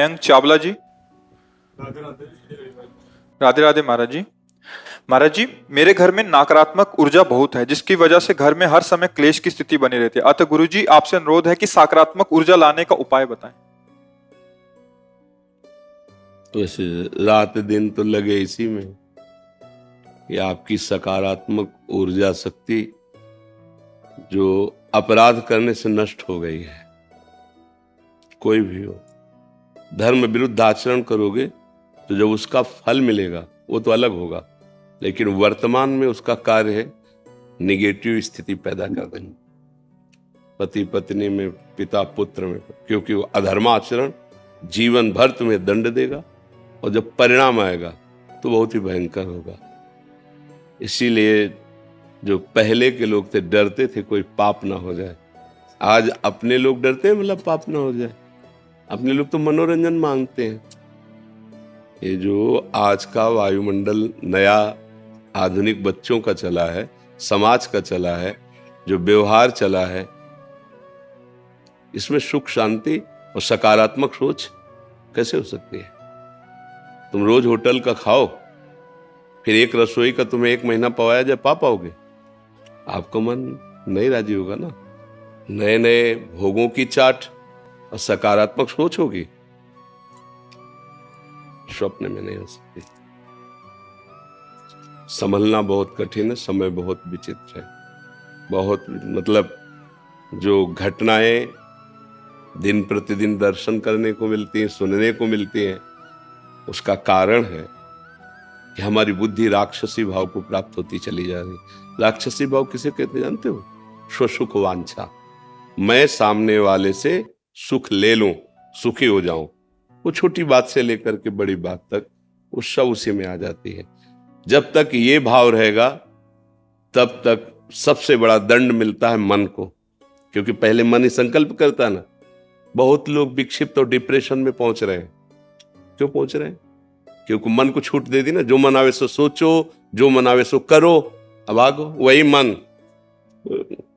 मयंक चावला जी। राधे राधे महाराज जी। महाराज जी, मेरे घर में नकारात्मक ऊर्जा बहुत है, जिसकी वजह से घर में हर समय क्लेश की स्थिति बनी रहती है। अतः गुरु जी, आपसे अनुरोध है कि सकारात्मक ऊर्जा लाने का उपाय बताएं। वैसे रात दिन तो लगे इसी में कि आपकी सकारात्मक ऊर्जा शक्ति जो अपराध करने से नष्ट हो गई है। कोई भी हो, धर्म विरुद्ध आचरण करोगे तो जब उसका फल मिलेगा वो तो अलग होगा, लेकिन वर्तमान में उसका कार्य है निगेटिव स्थिति पैदा कर देना, पति पत्नी में, पिता पुत्र में, क्योंकि वो अधर्माचरण जीवन भर तुम्हें दंड देगा और जब परिणाम आएगा तो बहुत ही भयंकर होगा। इसीलिए जो पहले के लोग थे डरते थे कोई पाप ना हो जाए। आज अपने लोग डरते हैं मतलब पाप ना हो जाए। अपने लोग तो मनोरंजन मांगते हैं। ये जो आज का वायुमंडल नया आधुनिक बच्चों का चला है, समाज का चला है, जो व्यवहार चला है, इसमें सुख शांति और सकारात्मक सोच कैसे हो सकती है? तुम रोज होटल का खाओ, फिर एक रसोई का तुम्हें 1 महीना पवाया जाए, पा पाओगे? आपका मन नहीं राजी होगा ना। नए नए भोगों की चाट और सकारात्मक सोच होगी, स्वप्न में नहीं हो सकती। संभलना बहुत कठिन है, समय बहुत विचित्र है। बहुत मतलब जो घटनाएं दिन प्रतिदिन दर्शन करने को मिलती हैं, सुनने को मिलती हैं, उसका कारण है कि हमारी बुद्धि राक्षसी भाव को प्राप्त होती चली जा रही। राक्षसी भाव किसे कहते जानते हो? स्वसुख वांछा। मैं सामने वाले से सुख ले लूं, सुखी हो जाऊं। वो छोटी बात से लेकर के बड़ी बात तक वो सब उसी में आ जाती है। जब तक ये भाव रहेगा तब तक सबसे बड़ा दंड मिलता है मन को, क्योंकि पहले मन ही संकल्प करता ना। बहुत लोग विक्षिप्त और डिप्रेशन में पहुंच रहे हैं। क्यों पहुंच रहे हैं? क्योंकि मन को छूट दे दी ना। जो मन आवे सो सोचो, जो मन आवे सो करो, अब आगो वही मन।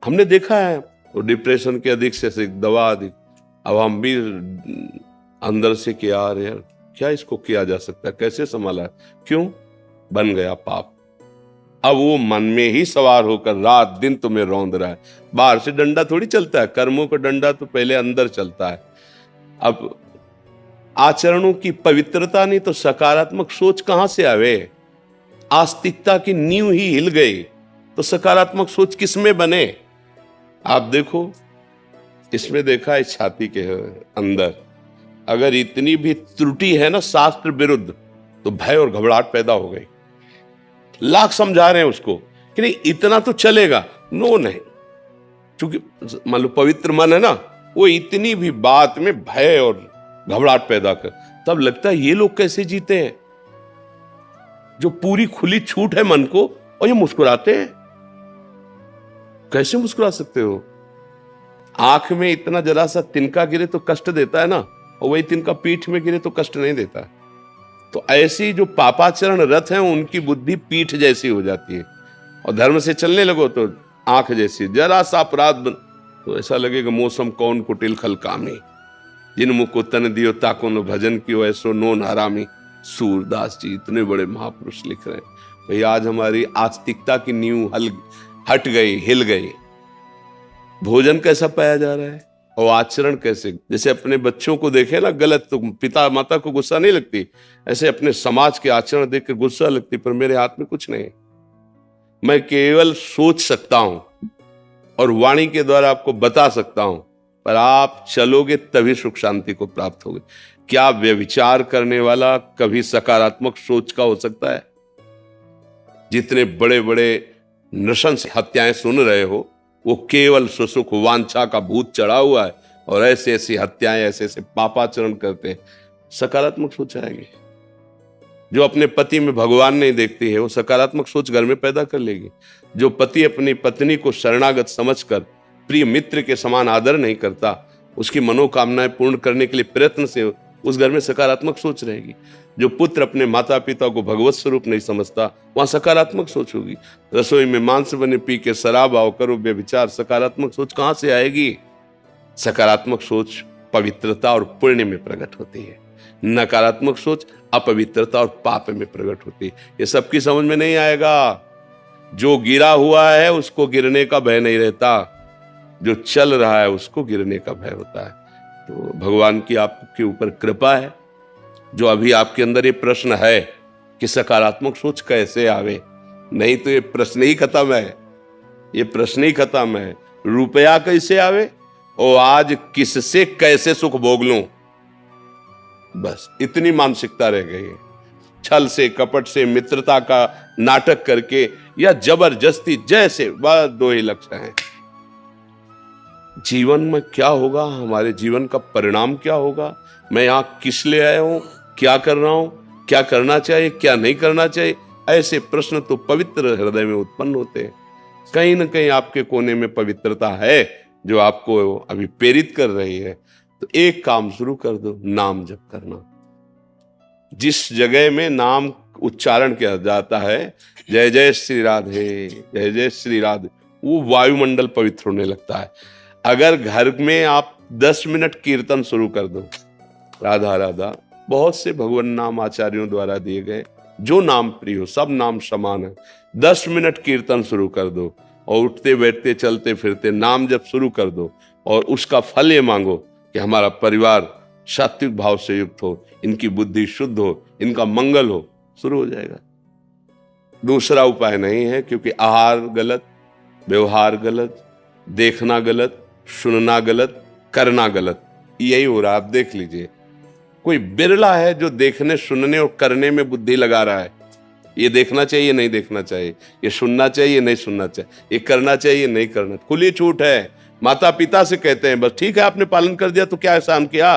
हमने देखा है वो डिप्रेशन के अधिक से दवा अधिक। अब हम भी अंदर से कि यार क्या इसको किया जा सकता है, कैसे संभाला? क्यों? बन गया पाप। अब वो मन में ही सवार होकर रात दिन तुम्हें रौंद रहा है। बाहर से डंडा थोड़ी चलता है, कर्मों का डंडा तो पहले अंदर चलता है। अब आचरणों की पवित्रता नहीं तो सकारात्मक सोच कहां से आवे? आस्तिकता की नींव ही हिल गई तो सकारात्मक सोच किसमें बने? आप देखो, इसमें देखा है छाती के अंदर अगर इतनी भी त्रुटि है ना शास्त्र विरुद्ध, तो भय और घबराहट पैदा हो गई। लाख समझा रहे हैं उसको कि नहीं इतना तो चलेगा, नो नहीं, क्योंकि मान लो पवित्र मन है ना, वो इतनी भी बात में भय और घबराहट पैदा कर, तब लगता है ये लोग कैसे जीते हैं, जो पूरी खुली छूट है मन को, और ये मुस्कुराते हैं। कैसे मुस्कुरा सकते हो? आंख में इतना जरा सा तिनका गिरे तो कष्ट देता है ना, और वही तिनका पीठ में गिरे तो कष्ट नहीं देता है। तो ऐसी जो पापाचरण रथ हैं उनकी बुद्धि पीठ जैसी हो जाती है, और धर्म से चलने लगो तो आंख जैसी। जरा सा अपराध तो ऐसा लगेगा मौसम कौन कुटिल खल कामी, जिन मुख को तन दियो ताको न भजन कियो ऐसो नो नारामी। सूरदास जी इतने बड़े महापुरुष लिख रहे हैं। भाई आज हमारी आस्तिकता की नींव हट गई, हिल गई। भोजन कैसा पाया जा रहा है और आचरण कैसे? जैसे अपने बच्चों को देखे ना गलत तो पिता माता को गुस्सा नहीं लगती, ऐसे अपने समाज के आचरण देख कर गुस्सा लगती। पर मेरे हाथ में कुछ नहीं, मैं केवल सोच सकता हूं और वाणी के द्वारा आपको बता सकता हूं, पर आप चलोगे तभी सुख शांति को प्राप्त होगे। क्या व्यभिचार करने वाला कभी सकारात्मक सोच का हो सकता है? जितने बड़े बड़े नृशंस हत्याएं सुन रहे हो, वो केवल सुसुख वांछा का भूत चढ़ा हुआ है, और ऐसे ऐसी हत्याएं, ऐसे ऐसे पापाचरण करते हैं। सकारात्मक सोच आएगी। जो अपने पति में भगवान नहीं देखती है, वो सकारात्मक सोच घर में पैदा कर लेगी। जो पति अपनी पत्नी को शरणागत समझकर प्रिय मित्र के समान आदर नहीं करता, उसकी मनोकामनाएं पूर्ण करने के लिए प्रयत्न से उस घर में सकारात्मक सोच रहेगी। जो पुत्र अपने माता पिता को भगवत स्वरूप नहीं समझता, वहां सकारात्मक सोच होगी। रसोई में मांस बने, पी के शराब आओ, करो व्यभिचार, सकारात्मक सोच कहां से आएगी? सकारात्मक सोच पवित्रता और पुण्य में प्रकट होती है। नकारात्मक सोच अपवित्रता और पाप में प्रकट होती है। ये सबकी समझ में नहीं आएगा। जो गिरा हुआ है उसको गिरने का भय नहीं रहता, जो चल रहा है उसको गिरने का भय होता है। तो भगवान की आपके ऊपर कृपा है। जो अभी आपके अंदर ये प्रश्न है कि सकारात्मक सोच कैसे आवे, नहीं तो ये प्रश्न ही खत्म है, ये प्रश्न ही खत्म है। रुपया कैसे आवे और आज किससे कैसे सुख भोग लूं, बस इतनी मानसिकता रह गई है। छल से, कपट से, मित्रता का नाटक करके या जबरदस्ती, जैसे बस दो ही लक्ष्य हैं। जीवन में क्या होगा, हमारे जीवन का परिणाम क्या होगा, मैं यहां किस लिए आया हूं, क्या कर रहा हूं, क्या करना चाहिए, क्या नहीं करना चाहिए, ऐसे प्रश्न तो पवित्र हृदय में उत्पन्न होते हैं। कहीं ना कहीं आपके कोने में पवित्रता है जो आपको अभी प्रेरित कर रही है। तो एक काम शुरू कर दो, नाम जप करना। जिस जगह में नाम उच्चारण किया जाता है, जय जय श्री राधे, जय जय श्री राधे, वो वायुमंडल पवित्र होने लगता है। अगर घर में आप 10 मिनट कीर्तन शुरू कर दो, राधा राधा, बहुत से भगवान नाम आचार्यों द्वारा दिए गए, जो नाम प्रिय हो, सब नाम समान है। 10 मिनट कीर्तन शुरू कर दो और उठते बैठते चलते फिरते नाम जप शुरू कर दो और उसका फल ये मांगो कि हमारा परिवार सात्विक भाव से युक्त हो, इनकी बुद्धि शुद्ध हो, इनका मंगल हो, शुरू हो जाएगा। दूसरा उपाय नहीं है, क्योंकि आहार गलत, व्यवहार गलत, देखना गलत, सुनना गलत, करना गलत, यही हो रहा है। आप देख लीजिए, कोई बिरला है जो देखने, सुनने और करने में बुद्धि लगा रहा है। ये देखना चाहिए, नहीं देखना चाहिए, ये सुनना चाहिए, नहीं सुनना चाहिए, ये करना चाहिए, नहीं करना। खुली छूट है। माता पिता से कहते हैं बस ठीक है, आपने पालन कर दिया तो क्या एहसान किया,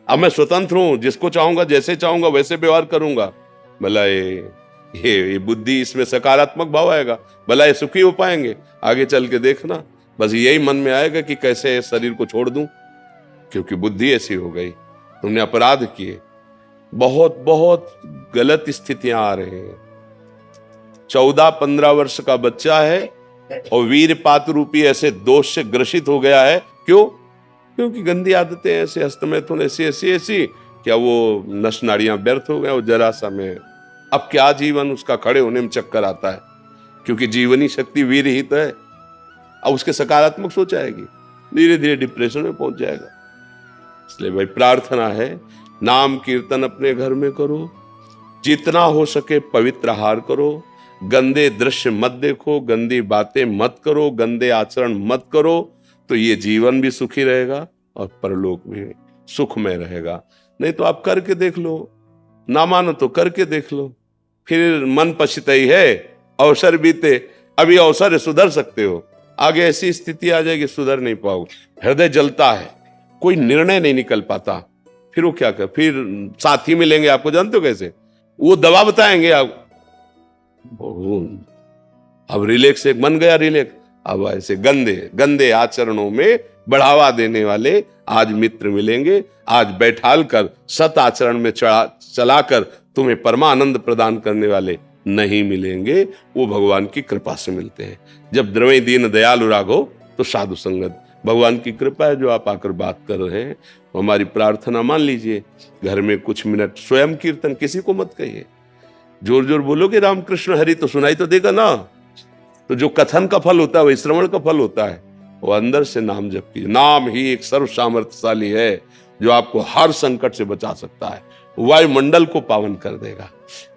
अब मैं स्वतंत्र हूं, जिसको चाहूंगा जैसे चाहूंगा वैसे व्यवहार करूंगा। भला ये बुद्धि, इसमें सकारात्मक भाव आएगा, भला ये सुखी हो पाएंगे? आगे चल के देखना, बस यही मन में आएगा कि कैसे शरीर को छोड़ दूं, क्योंकि बुद्धि ऐसी हो गई, तुमने अपराध किए। बहुत बहुत गलत स्थितियां आ रही हैं। 14-15 वर्ष का बच्चा है और वीरपात रूपी ऐसे दोष से ग्रसित हो गया है। क्यों? क्योंकि गंदी आदतें ऐसे, हस्तमैथुन ऐसी क्या वो नस नाड़ियां व्यर्थ हो गए और जरा सा में अब क्या जीवन उसका खड़े होने में चक्कर आता है, क्योंकि जीवनी शक्ति वीर ही तो है। अब उसके सकारात्मक सोच आएगी, धीरे धीरे डिप्रेशन में पहुंच जाएगा। इसलिए भाई प्रार्थना है, नाम कीर्तन अपने घर में करो, जितना हो सके पवित्र आहार करो, गंदे दृश्य मत देखो, गंदी बातें मत करो, गंदे आचरण मत करो, तो ये जीवन भी सुखी रहेगा और परलोक भी सुखमय रहेगा। नहीं तो आप करके देख लो, ना मानो तो करके देख लो, फिर मन पछताई है, अवसर बीते, अभी अवसर है, सुधर सकते हो, आगे ऐसी स्थिति आ जाएगी सुधर नहीं पाओगे। हृदय जलता है, कोई निर्णय नहीं निकल पाता, फिर वो क्या कर, फिर साथी मिलेंगे आपको, जानते हो कैसे, वो दवा बताएंगे आप, अब रिलैक्स एक बन गया रिलैक्स। अब ऐसे गंदे गंदे आचरणों में बढ़ावा देने वाले आज मित्र मिलेंगे, आज बैठाल कर सत आचरण में चलाकर तुम्हें परमानंद प्रदान करने वाले नहीं मिलेंगे। वो भगवान की कृपा से मिलते हैं। जब द्रवई दीन दयालु राघो तो साधु संगत, भगवान की कृपा है जो आप आकर बात कर रहे हैं। तो हमारी प्रार्थना मान लीजिए, घर में कुछ मिनट स्वयं कीर्तन, किसी को मत कहिए, जोर जोर बोलोगे रामकृष्ण हरि तो सुनाई तो देगा ना। तो जो कथन का फल होता है वही श्रवण का फल होता है। वो अंदर से नाम जप कीजिए। नाम ही एक सर्व सामर्थ्यशाली है जो आपको हर संकट से बचा सकता है, वायुमंडल को पावन कर देगा।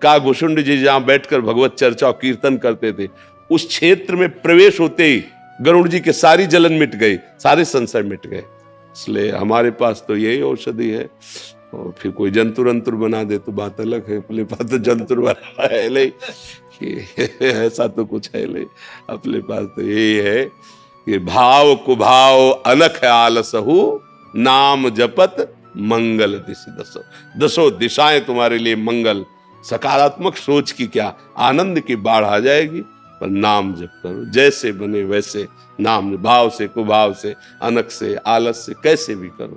कागभूषुंड जी जहां बैठकर भगवत चर्चा और कीर्तन करते थे, उस क्षेत्र में प्रवेश होते ही गरुड़ जी के सारी जलन मिट गई, सारे संशय मिट गए। इसलिए हमारे पास तो यही औषधि है। और फिर कोई जंतुर अंतुर बना दे तो बात अलग है, अपने पास तो जंतुर बना है नहीं, ऐसा तो कुछ है नहीं। अपने पास तो यही है कि भाव कुभाव अनख आलसहु, नाम जपत मंगल दिशि दसो। दसों दिशाएं तुम्हारे लिए मंगल, सकारात्मक सोच की क्या आनंद की बाढ़ आ जाएगी। पर नाम जप करो, जैसे बने वैसे नाम, भाव से कुभाव से, अनख से, आलस से, कैसे भी करो।